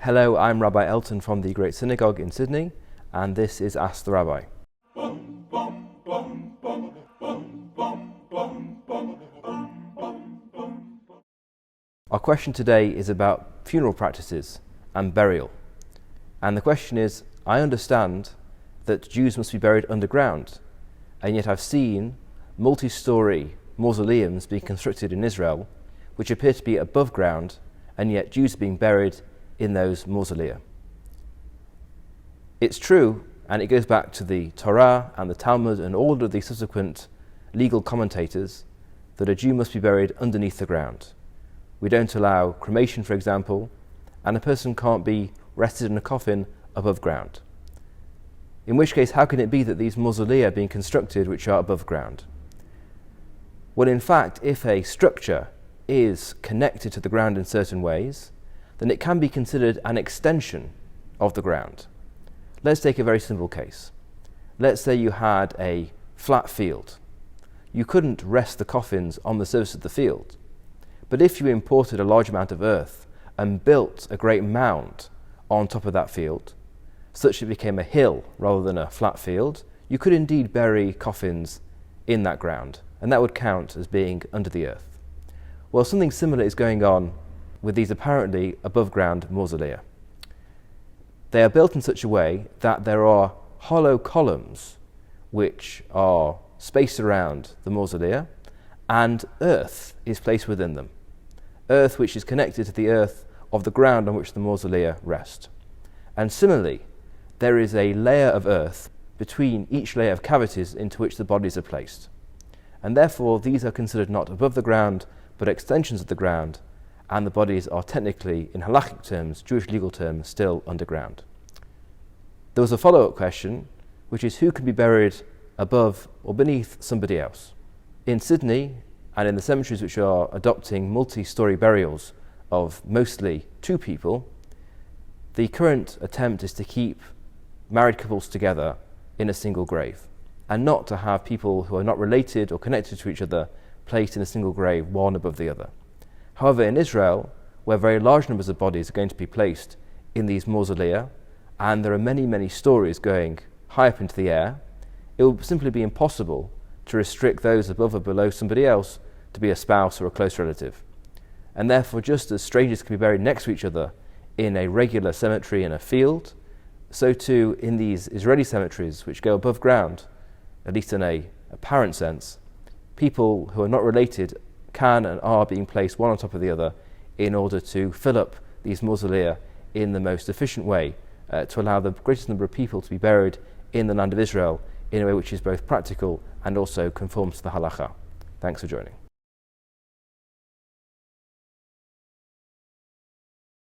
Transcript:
Hello, I'm Rabbi Elton from the Great Synagogue in Sydney, and this is Ask the Rabbi. Our question today is about funeral practices and burial. And the question is, I understand that Jews must be buried underground, and yet I've seen multi-storey mausoleums being constructed in Israel, which appear to be above ground, and yet Jews are being buried in those mausolea. It's true, and it goes back to the Torah and the Talmud and all of the subsequent legal commentators, that a Jew must be buried underneath the ground. We don't allow cremation, for example, and a person can't be rested in a coffin above ground. In which case, how can it be that these mausolea are being constructed which are above ground? Well, in fact, if a structure is connected to the ground in certain ways, then it can be considered an extension of the ground. Let's take a very simple case. Let's say you had a flat field. You couldn't rest the coffins on the surface of the field. But if you imported a large amount of earth and built a great mound on top of that field, such that it became a hill rather than a flat field, you could indeed bury coffins in that ground, and that would count as being under the earth. Well, something similar is going on with these apparently above-ground mausolea. They are built in such a way that there are hollow columns which are spaced around the mausolea, and earth is placed within them. Earth which is connected to the earth of the ground on which the mausolea rest. And similarly, there is a layer of earth between each layer of cavities into which the bodies are placed. And therefore, these are considered not above the ground, but extensions of the ground, and the bodies are technically, in halachic terms, Jewish legal terms, still underground. There was a follow-up question, which is who can be buried above or beneath somebody else? In Sydney, and in the cemeteries which are adopting multi-storey burials of mostly two people, the current attempt is to keep married couples together in a single grave, and not to have people who are not related or connected to each other placed in a single grave, one above the other. However, in Israel, where very large numbers of bodies are going to be placed in these mausolea, and there are many, many stories going high up into the air, it will simply be impossible to restrict those above or below somebody else to be a spouse or a close relative. And therefore, just as strangers can be buried next to each other in a regular cemetery in a field, so too in these Israeli cemeteries which go above ground, at least in a apparent sense, people who are not related can and are being placed one on top of the other in order to fill up these mausolea in the most efficient way to allow the greatest number of people to be buried in the land of Israel in a way which is both practical and also conforms to the halacha. Thanks for joining.